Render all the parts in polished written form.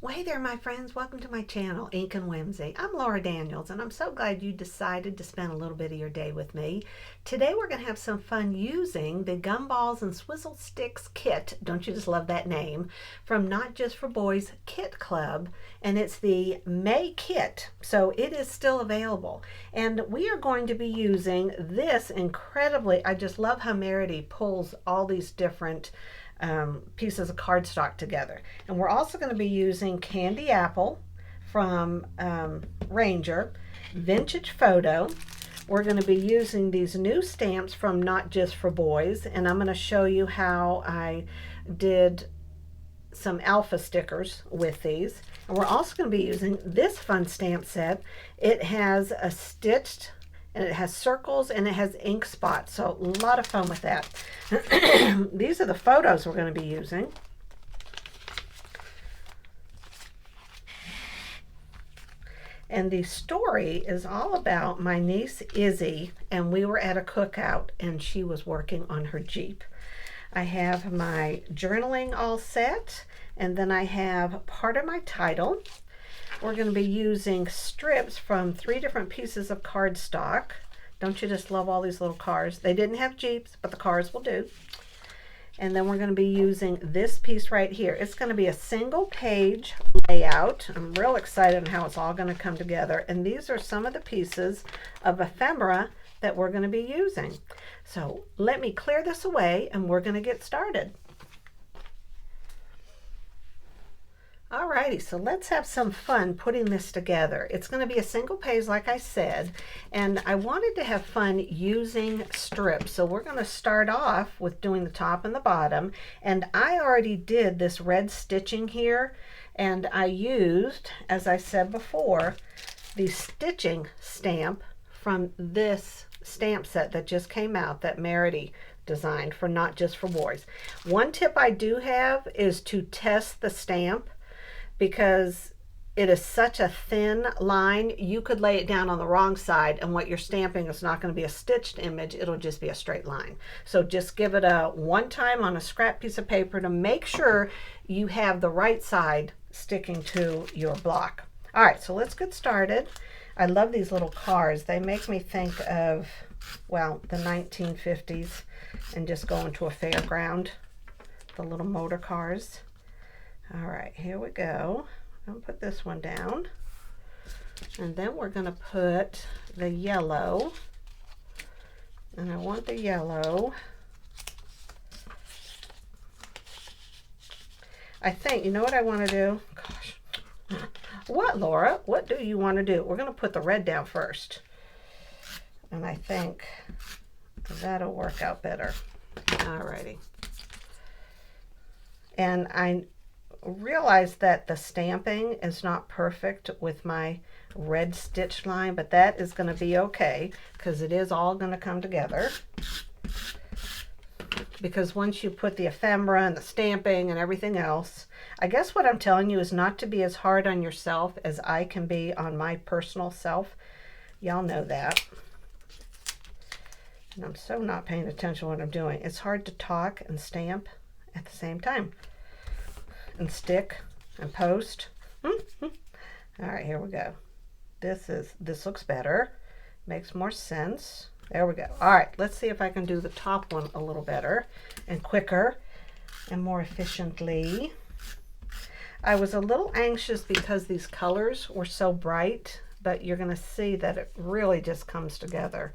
Well, hey there, my friends. Welcome to my channel, Ink and Whimsy. I'm Laura Daniels, and I'm so glad you decided to spend a little bit of your day with me. Today, we're going to have some fun using the Gumballs and Swizzle Sticks kit. Don't you just love that name? From Not Just for Boys Kit Club, and it's the May kit, so it is still available. And we are going to be using this incredibly. I just love how Meredy pulls all these different pieces of cardstock together. And we're also going to be using Candy Apple from Ranger, Vintage Photo. We're going to be using these new stamps from Not Just for Boys, and I'm going to show you how I did some alpha stickers with these. And we're also going to be using this fun stamp set. It has a stitched, and it has circles, and it has ink spots, so a lot of fun with that. These are the photos we're going to be using. And the story is all about my niece Izzy, and we were at a cookout, and she was working on her Jeep. I have my journaling all set, and then I have part of my title. We're going to be using strips from 3 different pieces of cardstock. Don't you just love all these little cars? They didn't have Jeeps, but the cars will do. And then we're going to be using this piece right here. It's going to be a single page layout. I'm real excited on how it's all going to come together. And these are some of the pieces of ephemera that we're going to be using. So let me clear this away and we're going to get started. Alrighty, so let's have some fun putting this together. It's going to be a single page, like I said, and I wanted to have fun using strips. So we're going to start off with doing the top and the bottom, and I already did this red stitching here, and I used, as I said before, the stitching stamp from this stamp set that just came out that Meredy designed for Not Just for Boys. One tip I do have is to test the stamp, because it is such a thin line. You could lay it down on the wrong side, and what you're stamping is not going to be a stitched image, it'll just be a straight line. So just give it a one time on a scrap piece of paper to make sure you have the right side sticking to your block. All right, so let's get started. I love these little cars. They make me think of, well, the 1950s and just going to a fairground, the little motor cars. All right, here we go. I'm gonna put this one down. And then we're gonna put the yellow. And I want the yellow. I think, you know what I wanna do? Gosh. What, Laura? What do you wanna do? We're gonna put the red down first. And I think that'll work out better. Alrighty. And I realize that the stamping is not perfect with my red stitch line, but that is going to be okay because it is all going to come together. Because once you put the ephemera and the stamping and everything else, I guess what I'm telling you is not to be as hard on yourself as I can be on my personal self. Y'all know that. And I'm so not paying attention to what I'm doing. It's hard to talk and stamp at the same time. And stick and post. All right, here we go. This looks better. Makes more sense. There we go. All right, let's see if I can do the top one a little better and quicker and more efficiently. I was a little anxious because these colors were so bright, but you're going to see that it really just comes together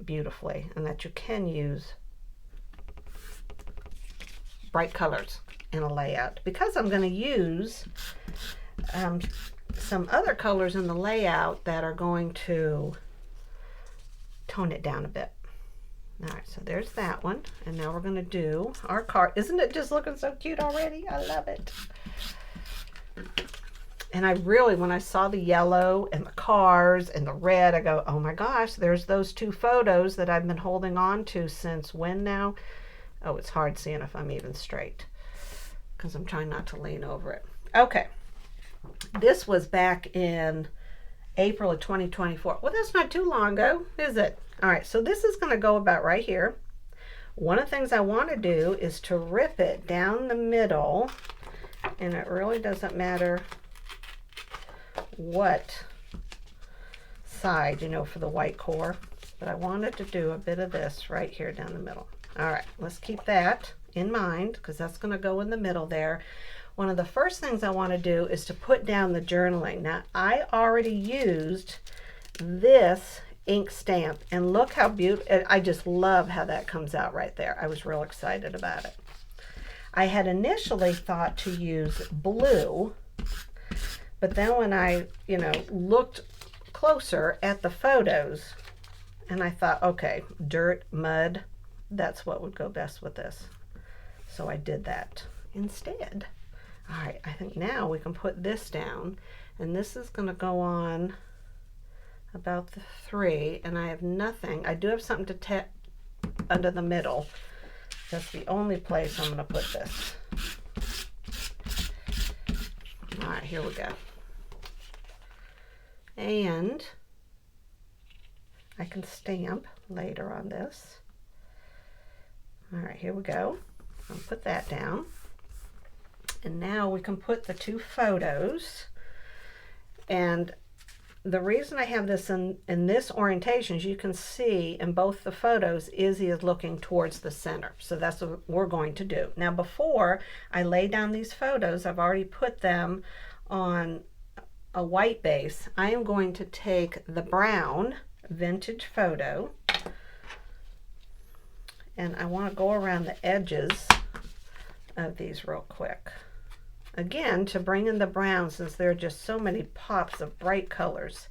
beautifully and that you can use bright colors in a layout. Because I'm going to use some other colors in the layout that are going to tone it down a bit. All right, so there's that one, and now we're going to do our card. Isn't it just looking so cute already? I love it. And I really, when I saw the yellow and the cars and the red, I go, oh my gosh, there's those 2 photos that I've been holding on to since when now? Oh, it's hard seeing if I'm even straight because I'm trying not to lean over it. Okay, this was back in April of 2024. Well, that's not too long ago, is it? All right, so this is going to go about right here. One of the things I want to do is to rip it down the middle And it really doesn't matter what side, you know, for the white core, but I wanted to do a bit of this right here down the middle. All right, let's keep that in mind because that's going to go in the middle there. One of the first things I want to do is to put down the journaling. Now, I already used this ink stamp, and look how beautiful. I just love how that comes out right there. I was real excited about it. I had initially thought to use blue, but then when I, you know, looked closer at the photos, and I thought, okay, dirt, mud, that's what would go best with this. So I did that instead. All right, I think now we can put this down, and this is going to go on about the 3, and I have nothing. I do have something to tap under the middle. That's the only place I'm going to put this. All right, here we go. And I can stamp later on this. All right, here we go. I'll put that down. And now we can put the 2 photos. And the reason I have this in this orientation is you can see in both the photos, Izzy is looking towards the center. So that's what we're going to do. Now, before I lay down these photos, I've already put them on a white base. I am going to take the brown vintage photo, and I want to go around the edges of these real quick. Again, to bring in the brown, since there are just so many pops of bright colors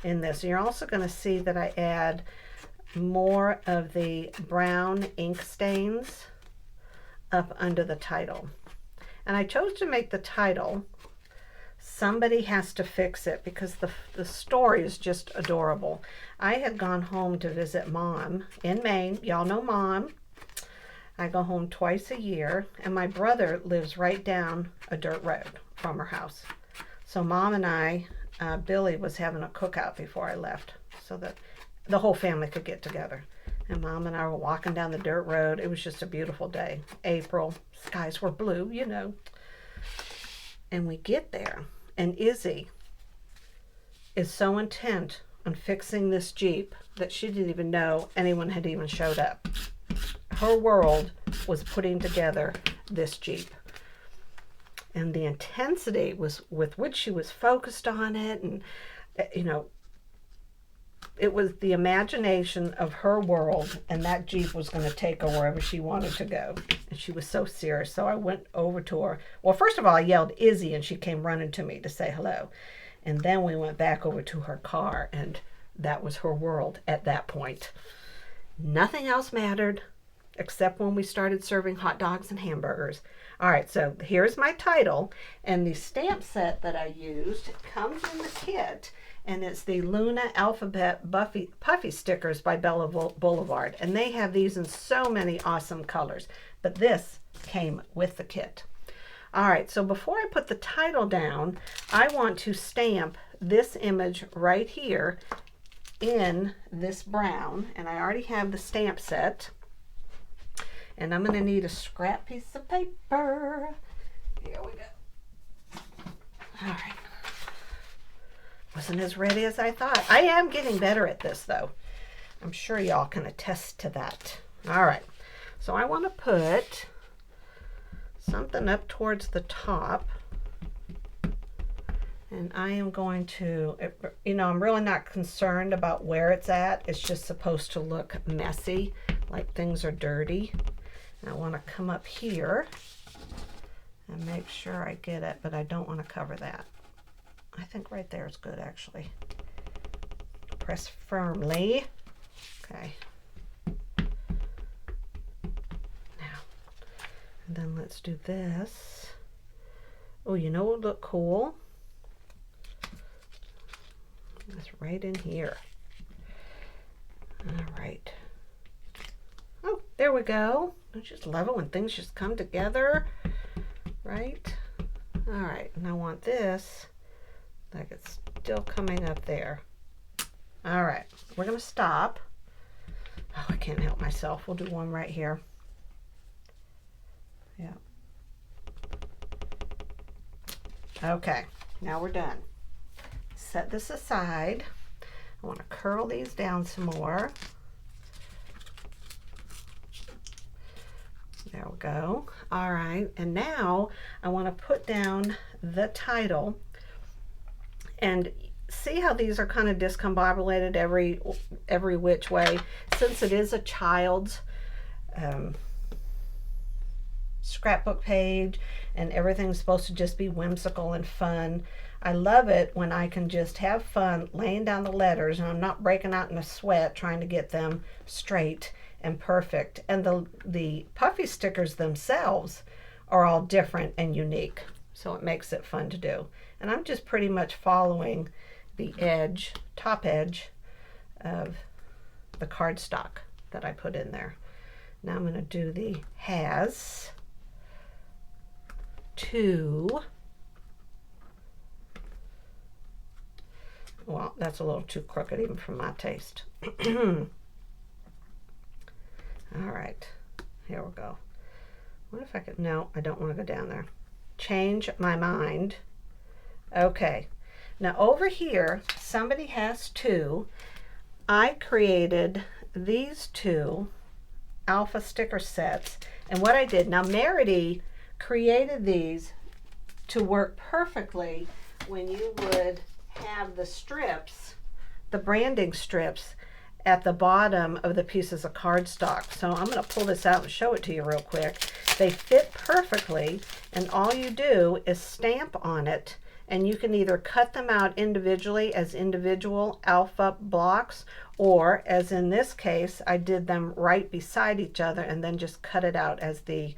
in this. You're also going to see that I add more of the brown ink stains up under the title. And I chose to make the title "Somebody Has to Fix It" because the story is just adorable. I had gone home to visit Mom in Maine. Y'all know Mom. I go home twice a year, and my brother lives right down a dirt road from her house. So Mom and I, Billy was having a cookout before I left so that the whole family could get together. And Mom and I were walking down the dirt road. It was just a beautiful day. April, skies were blue, you know. And we get there, and Izzy is so intent on fixing this Jeep that she didn't even know anyone had even showed up. Her world was putting together this Jeep. And the intensity was with which she was focused on it, and you know, it was the imagination of her world, and that Jeep was going to take her wherever she wanted to go. And she was so serious. So I went over to her. Well, first of all, I yelled Izzy, and she came running to me to say hello. And then we went back over to her car, and that was her world at that point. Nothing else mattered except when we started serving hot dogs and hamburgers. All right, so here's my title, and the stamp set that I used comes in the kit, and it's the Luna Alphabet Puffy stickers by Bella Boulevard, and they have these in so many awesome colors, but this came with the kit. All right, so before I put the title down, I want to stamp this image right here in this brown, and I already have the stamp set. And I'm going to need a scrap piece of paper. Here we go. All right. Wasn't as ready as I thought. I am getting better at this, though. I'm sure y'all can attest to that. All right. So I want to put something up towards the top. And I am going to, you know, I'm really not concerned about where it's at. It's just supposed to look messy, like things are dirty. I want to come up here and make sure I get it, but I don't want to cover that. I think right there is good, actually. Press firmly. Okay. Now, and then let's do this. Oh, you know what would look cool? That's right in here. All right. Oh, there we go. I just love it when things just come together, right? All right, and I want this, like it's still coming up there. All right, we're gonna stop. Oh, I can't help myself. We'll do one right here. Yeah. Okay, now we're done. Set this aside. I want to curl these down some more. There we go. All right, and now I want to put down the title, and see how these are kind of discombobulated every which way. Since it is a child's scrapbook page and everything's supposed to just be whimsical and fun, I love it when I can just have fun laying down the letters and I'm not breaking out in a sweat trying to get them straight and perfect. And the puffy stickers themselves are all different and unique, so it makes it fun to do. And I'm just pretty much following the edge, top edge of the cardstock that I put in there. Now I'm going to do the has to. Well, that's a little too crooked even for my taste. All right, here we go. What if I could, no, I don't want to go down there. Change my mind. Okay, now over here, somebody has two. I created these two alpha sticker sets, and what I did, now Merity created these to work perfectly when you would have the strips, the branding strips, at the bottom of the pieces of cardstock. So I'm going to pull this out and show it to you real quick. They fit perfectly, and all you do is stamp on it, and you can either cut them out individually as individual alpha blocks, or as in this case, I did them right beside each other and then just cut it out as the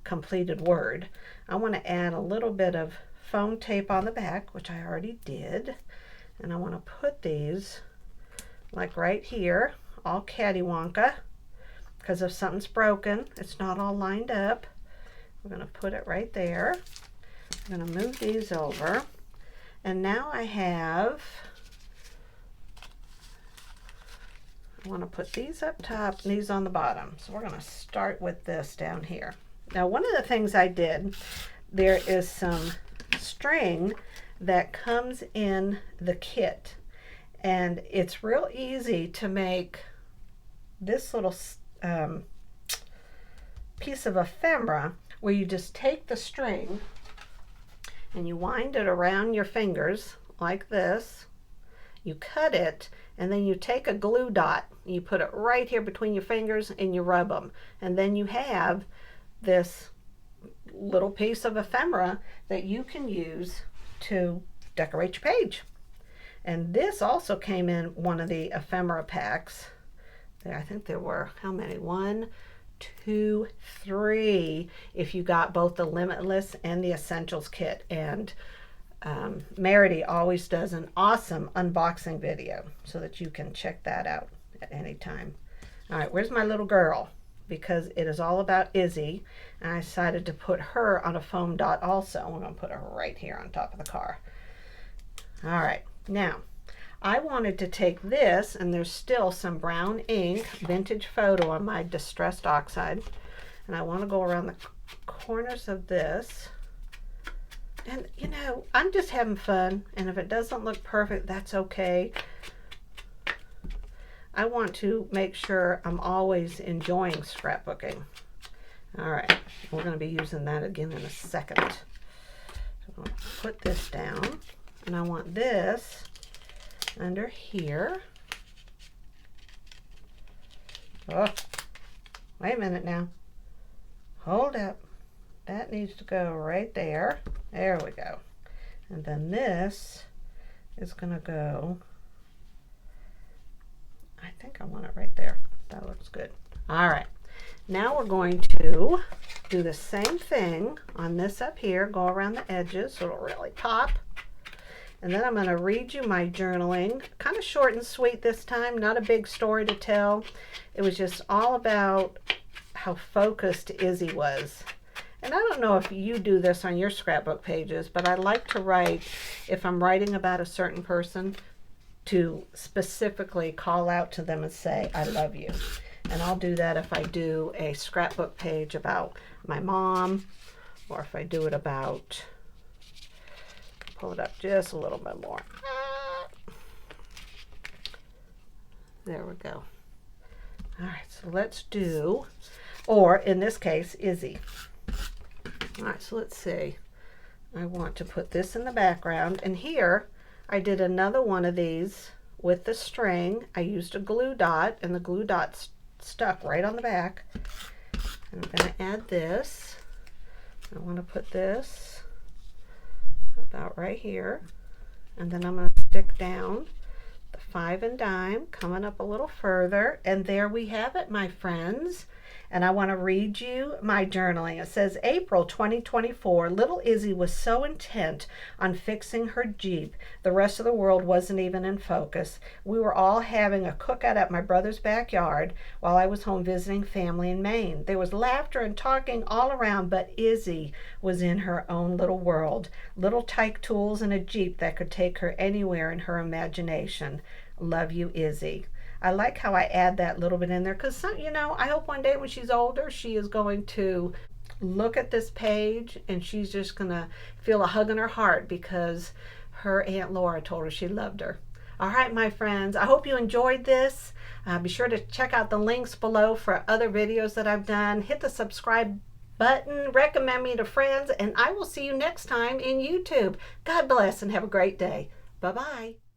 completed word. I want to add a little bit of foam tape on the back, which I already did, and I want to put these like right here, all cattywonka, because if something's broken, it's not all lined up. We're going to put it right there. I'm going to move these over, and now I want to put these up top and these on the bottom. So we're going to start with this down here. Now, one of the things I did, there is some string that comes in the kit, and it's real easy to make this little piece of ephemera where you just take the string and you wind it around your fingers like this, you cut it, and then you take a glue dot, you put it right here between your fingers and you rub them, and then you have this little piece of ephemera that you can use to decorate your page. And this also came in one of the ephemera packs. There, I think there were, how many? 1, 2, 3, if you got both the Limitless and the Essentials kit. And Merity always does an awesome unboxing video so that you can check that out at any time. All right, where's my little girl? Because it is all about Izzy, and I decided to put her on a foam dot also. I'm going to put her right here on top of the car. All right, now I wanted to take this, and there's still some brown ink, vintage photo on my distressed oxide, and I want to go around the corners of this. And you know, I'm just having fun, and if it doesn't look perfect, that's okay. I want to make sure I'm always enjoying scrapbooking. All right, we're going to be using that again in a second. So I'm going to put this down, and I want this under here. Oh, wait a minute now. Hold up. That needs to go right there. There we go. And then this is going to go, I think I want it right there. That looks good. All right. Now we're going to do the same thing on this up here. Go around the edges so it'll really pop. And then I'm going to read you my journaling. Kind of short and sweet this time. Not a big story to tell. It was just all about how focused Izzy was. And I don't know if you do this on your scrapbook pages, but I like to write, if I'm writing about a certain person, to specifically call out to them and say, I love you. And I'll do that if I do a scrapbook page about my mom, or if I do it about pull it up just a little bit more. There we go. All right, so let's do, or in this case, Izzy. All right, so let's see. I want to put this in the background, and here I did another one of these with the string. I used a glue dot, and the glue dot stuck right on the back. I'm going to add this. I want to put this about right here, and then I'm going to stick down the 5 and dime, coming up a little further, and there we have it, my friends. And I want to read you my journaling. It says, April 2024, little Izzy was so intent on fixing her Jeep, the rest of the world wasn't even in focus. We were all having a cookout at my brother's backyard while I was home visiting family in Maine. There was laughter and talking all around, but Izzy was in her own little world. Little tyke tools and a Jeep that could take her anywhere in her imagination. Love you, Izzy. I like how I add that little bit in there because, you know, I hope one day when she's older, she is going to look at this page and she's just going to feel a hug in her heart because her Aunt Laura told her she loved her. All right, my friends, I hope you enjoyed this. Be sure to check out the links below for other videos that I've done. Hit the subscribe button, recommend me to friends, and I will see you next time in YouTube. God bless and have a great day. Bye-bye.